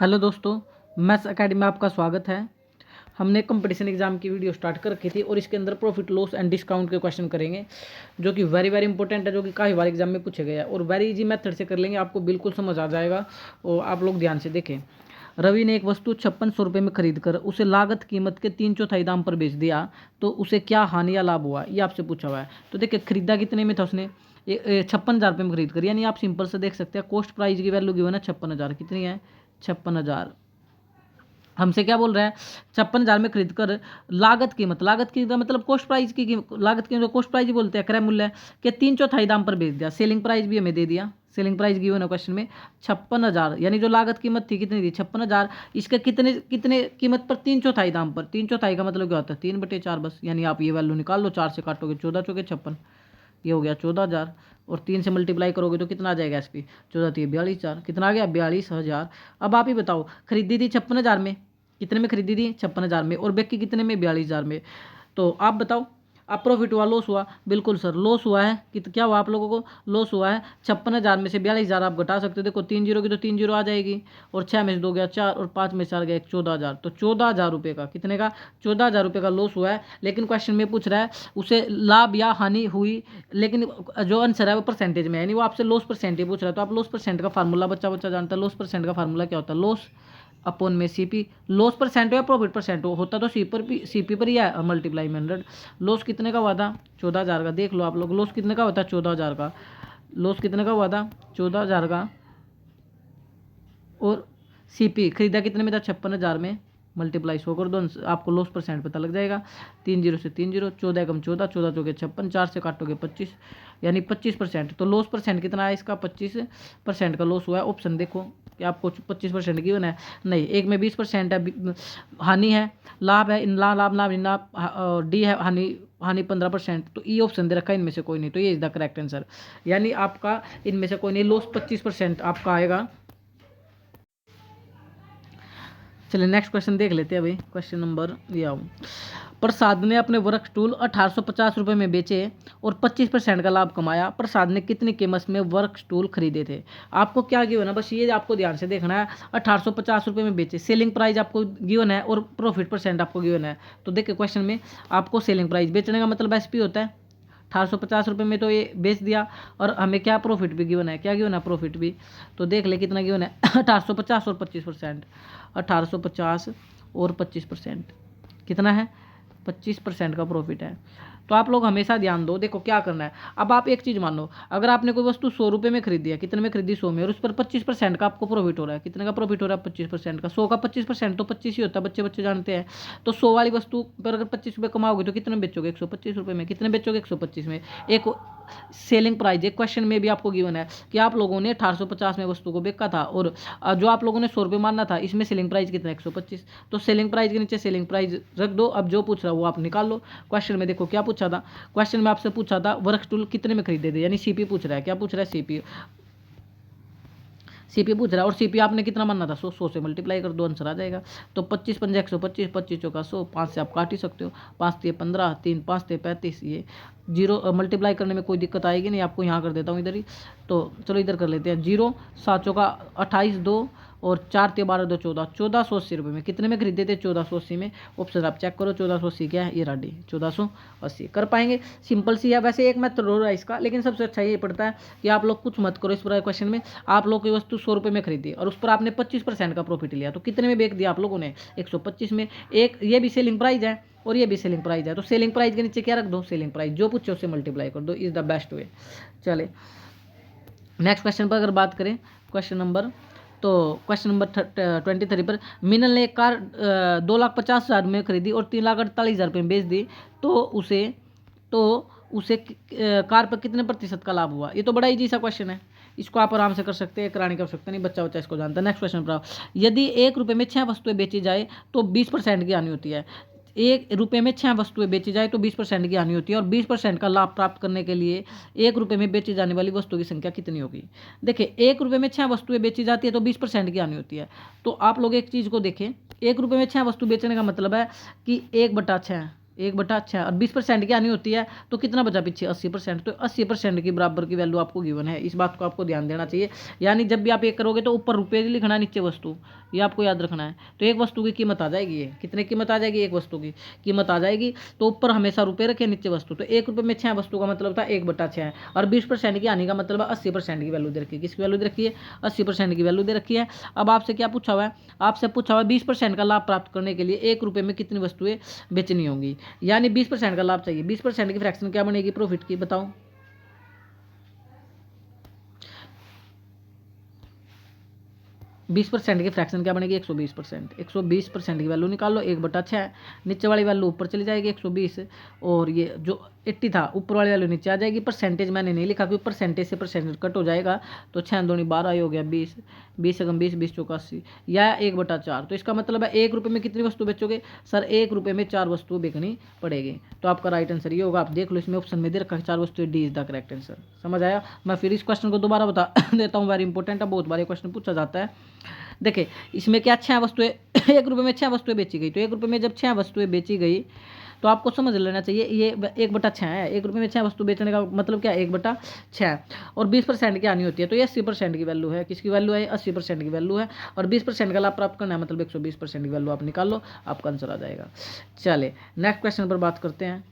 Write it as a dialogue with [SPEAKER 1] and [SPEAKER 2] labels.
[SPEAKER 1] Hello दोस्तों, maths academy में आपका स्वागत है। हमने कंपटीशन एग्जाम की वीडियो स्टार्ट कर रखी थी और इसके अंदर प्रॉफिट लॉस एंड डिस्काउंट के क्वेश्चन करेंगे जो कि वेरी वेरी इंपॉर्टेंट है, जो कि काफ़ी बार एग्जाम में पूछे गए हैं और वेरी इजी मेथड से कर लेंगे, आपको बिल्कुल समझ आ जाएगा। और आप लोग ध्यान से देखें। रवि ने एक वस्तु 5600 रुपये में खरीद कर उसे लागत कीमत के 3/4 दाम पर बेच दिया, तो उसे क्या हानि या लाभ हुआ, ये आपसे पूछा हुआ है। तो देखिए, खरीदा कितने में था उसने, 56,000 रुपये में खरीद कर, यानी आप सिंपल से देख सकते हैं कॉस्ट प्राइस की वैल्यू गिवन है 56,000। कितनी है? 56,000। हमसे क्या बोल रहा है? 56,000 में खरीद कर लागत कीमत मतलब कॉस्ट प्राइस की लागत कीमत, कॉस्ट प्राइस ही बोलते हैं, क्रय मूल्य के 3/4 दाम पर बेच दिया। सेलिंग प्राइस भी हमें दे दिया, सेलिंग प्राइस गिवन है क्वेश्चन में 56,000, यानी जो लागत कीमत थी कितनी थी? 56,000। इसके कितने कितने कीमत पर? 3/4 दाम पर। 3/4 का मतलब क्या होता है? 3/4 बस, यानी आप ये वैल्यू निकाल लो, 4 से काटोगे 14 चौके 56, ये हो गया 14,000। और 3 से मल्टीप्लाई करोगे तो कितना आ जाएगा? एस पी 14 थी 42,000, कितना आ गया? 42,000। अब आप ही बताओ, खरीदी थी 56,000 में, कितने में खरीदी थी? 56,000 में, और बेकी कितने में? 42,000 में। तो आप बताओ, अब प्रॉफिट हुआ लॉस हुआ? बिल्कुल सर, लॉस हुआ है। क्या हुआ आप लोगों को? लॉस हुआ है। 56,000 में से 42,000 आप घटा सकते हो। देखो 3 जीरो की तो 3 जीरो आ जाएगी, और 6 में से 2 गया 4, और 5 में से 4 गया 14,000। तो 14,000 रुपये का, कितने का? 14,000 रुपये का लॉस हुआ है। लेकिन क्वेश्चन में पूछ रहा है उसे लाभ या हानि हुई, लेकिन जो आंसर है वो परसेंटेज में है, यानी वो आपसे लॉस परसेंटेज पूछ रहा है। तो आप लॉस परसेंट का फार्मूला बच्चा बच्चा जानता है। लॉस परसेंट का फार्मूला क्या होता है? लॉस अपॉन में सीपी। लॉस परसेंट हो या प्रॉफिट परसेंट हो, होता तो सीपी पर ही है, मल्टीप्लाई में 100। लॉस कितने का हुआ था? 14,000 का। देख लो आप लोग, लॉस कितने का होता है? 14,000 का। लॉस कितने का हुआ था? 14,000 का। और सीपी खरीदा कितने में था? 56,000 में। मल्टीप्लाई 100 कर दो, आपको लॉस परसेंट पता लग जाएगा। 3 जीरो से 3 जीरो, 14 कम 14, 14 चौके 56, 4 से काटोगे 25, यानी 25%। तो लॉस परसेंट कितना है इसका? 25% का लॉस हुआ है। ऑप्शन देखो कि आपको 25% की है, नहीं। एक में 20% है हानि है, लाभ है, इन लाभ डी है हानि, हानि 15%। तो ई ऑप्शन दे रखा है, इनमें से कोई नहीं। तो ये इज द करेक्ट आंसर, यानी आपका इनमें से कोई नहीं। लॉस 25% आपका आएगा। चलिए नेक्स्ट क्वेश्चन देख लेते हैं। अभी क्वेश्चन नंबर ये आओ। प्रसाद ने अपने वर्क स्टूल 1850 रुपये में बेचे और 25% का लाभ कमाया। प्रसाद ने कितनी कीमत में वर्क स्टूल खरीदे थे? आपको क्या गिवन है, बस ये आपको ध्यान से देखना है। 1850 रुपये में बेचे, सेलिंग प्राइस आपको गिवन है और प्रॉफिट परसेंट आपको गिवन है। तो देखिए क्वेश्चन में आपको सेलिंग प्राइस, बेचने का मतलब एसपी होता है। 1850 रुपये में तो ये बेच दिया, और हमें क्या प्रॉफिट भी गिवन है? क्या गिवन है? प्रॉफिट भी। तो देख ले कितना गिवन है 1850 और 25%। 1850 और 25% कितना है? 25% का प्रॉफिट है। तो आप लोग हमेशा ध्यान दो, देखो क्या करना है। अब आप एक चीज़ मानो, अगर आपने कोई वस्तु 100 रुपये में खरीदी है, कितने में खरीदी? 100 में, और उस पर 25% का आपको प्रॉफिट हो रहा है। कितने का प्रॉफिट हो रहा है? 25% का। 100 का 25% तो 25 ही होता है, बच्चे बच्चे जानते हैं। तो 100 वाली वस्तु पर अगर 25 रुपये कमाओगे तो कितने में बेचोगे? 125 रुपये में। कितने बेचोगे? 125 में। एक सेलिंग प्राइस एक क्वेश्चन में भी आपको गिवन है कि आप लोगों ने 1850 में वस्तु को बेचा था, और जो आप लोगों ने 100 रुपये मानना था, इसमें सेलिंग प्राइस कितना? 125। तो सेलिंग प्राइस के नीचे सेलिंग प्राइस रख दो। अब जो पूछ रहा है वो आप निकाल लो। क्वेश्चन में देखो क्या पूछा था। क्वेश्चन में आपसे पूछा था वर्क स्टूल कितने में खरीदे थे, यानी सीपी पूछ रहा है। क्या पूछ रहा है? सीपी पूछ रहा है, और सीपी आपने कितना मानना था? 100 से मल्टीप्लाई कर दो, आंसर आ जाएगा। तो 25 पंजे 125, 25 चौका 100, 5 से आप काट ही सकते हो। 5 ते 15, 3 5 ते 35, ये जीरो मल्टीप्लाई करने में कोई दिक्कत आएगी नहीं। आपको यहाँ कर देता हूँ इधर ही। तो चलो इधर कर लेते हैं। 0 7 चौका 28, 2 और 4 ते 12, 2 14, 1480 रुपये में कितने में खरीदे थे? 1480 में। ऑप्शन आप चेक करो, 1480 क्या है? ये राडी 1480। कर पाएंगे? सिंपल सी है। वैसे एक मेथड हो रहा है इसका, लेकिन सबसे अच्छा ये पड़ता है कि आप लोग कुछ मत करो इस पूरे क्वेश्चन में। आप लोग की वस्तु 100 रुपये में खरीदी और उस पर आपने 25% का प्रॉफिट लिया, तो कितने में बेच दिया आप लोगों ने? 125 में। एक ये भी सेलिंग प्राइस है और ये भी सेलिंग प्राइस है, तो सेलिंग प्राइस के नीचे क्या रख दो? Selling price. जो पूछे उससे मल्टीप्लाई कर दो, इज द बेस्ट वे। चले नेक्स्ट क्वेश्चन पर अगर बात करें, क्वेश्चन नंबर 23 पर मिनल ने एक कार 2,50,000 में खरीदी और 3,48,000 रुपये में बेच दी, तो उसे कार पर कितने प्रतिशत का लाभ हुआ? ये तो बड़ा इजी सा क्वेश्चन है, इसको आप आराम से कर सकते हैं, कराने कर सकते नहीं, बच्चा इसको जानता है। नेक्स्ट क्वेश्चन पर आओ। यदि 1 रुपये में 6 वस्तुएं बेची जाए तो 20% की हानि होती है। 1 रुपये में 6 वस्तुएं बेची जाए तो 20% की हानि होती है, और 20% का लाभ प्राप्त करने के लिए 1 रुपये में बेची जाने वाली वस्तु की संख्या कितनी होगी? देखिए 1 रुपये में 6 वस्तुएं बेची जाती है तो 20% की हानि होती है। तो आप लोग एक चीज़ को देखें, 1 रुपये में 6 वस्तु बेचने का मतलब है कि 1/6, 1/6 और 20% की आनी होती है तो कितना बचा पीछे 80%। तो 80% की बराबर की वैल्यू आपको गिवन है, इस बात को आपको ध्यान देना चाहिए। यानी जब भी आप एक करोगे तो ऊपर रुपये लिखना है, नीचे वस्तु, ये आपको याद रखना है। तो एक वस्तु की कीमत आ जाएगी, ये कितने कीमत आ जाएगी, एक वस्तु की कीमत आ जाएगी, तो ऊपर हमेशा रुपये रखे, नीचे वस्तु। तो 1 रुपये में 6 वस्तु का मतलब था 1/6 और 20% की आने का मतलब 80% की वैल्यू दे रखी है। किसकी वैल्यू दे रखी है, 80% की वैल्यू दे रखी है। अब आपसे क्या पूछा हुआ है, आपसे पूछा हुआ है 20% का लाभ प्राप्त करने के लिए 1 रुपये में कितनी वस्तुएं बेचनी होंगी, यानी 20% का लाभ चाहिए। 20% की फ्रैक्शन क्या बनेगी प्रॉफिट की, बताओ। 20% की फ्रैक्शन क्या बनेगी 120%। 120% की वैल्यू निकाल लो, 1/6, नीचे वाली वैल्यू ऊपर चली जाएगी 120 और ये जो 80 था ऊपर वाली वैल्यू नीचे आ जाएगी। परसेंटेज मैंने नहीं लिखा क्योंकि परसेंटेज से परसेंटेज कट हो जाएगा। तो 6 दूनी 12 हो गया 20, 20 अगम 20, 20 चौका 80 या 1/4। तो इसका मतलब है 1 रुपये में कितनी वस्तु बेचोगे, सर 1 रुपये में 4 वस्तुएं बेचनी पड़ेगी। तो आपका राइट आंसर ये होगा, आप देख लो इसमें ऑप्शन में दे रखा है 4 वस्तुएं, D is the correct answer. समझ आया। मैं फिर इस क्वेश्चन को दोबारा बता देता हूँ, वेरी इंपॉर्टेंट है, बहुत बार क्वेश्चन पूछा जाता है। देखिए इसमें क्या 6 वस्तुएं 1 रुपये में 6 वस्तुएं बेची गई। तो 1 रुपये में जब 6 वस्तुएं बेची गई तो आपको समझ लेना चाहिए ये 1/6 है। 1 रुपये में 6 वस्तु बेचने का मतलब क्या है, 1/6 और 20% की आनी होती है। तो ये 80% की वैल्यू है। किसकी वैल्यू है, 80% की वैल्यू है और 20% का लाभ प्राप्त करना है मतलब 120% की वैल्यू आप निकाल लो, आपका आंसर आ जाएगा। चले नेक्स्ट क्वेश्चन पर बात करते हैं।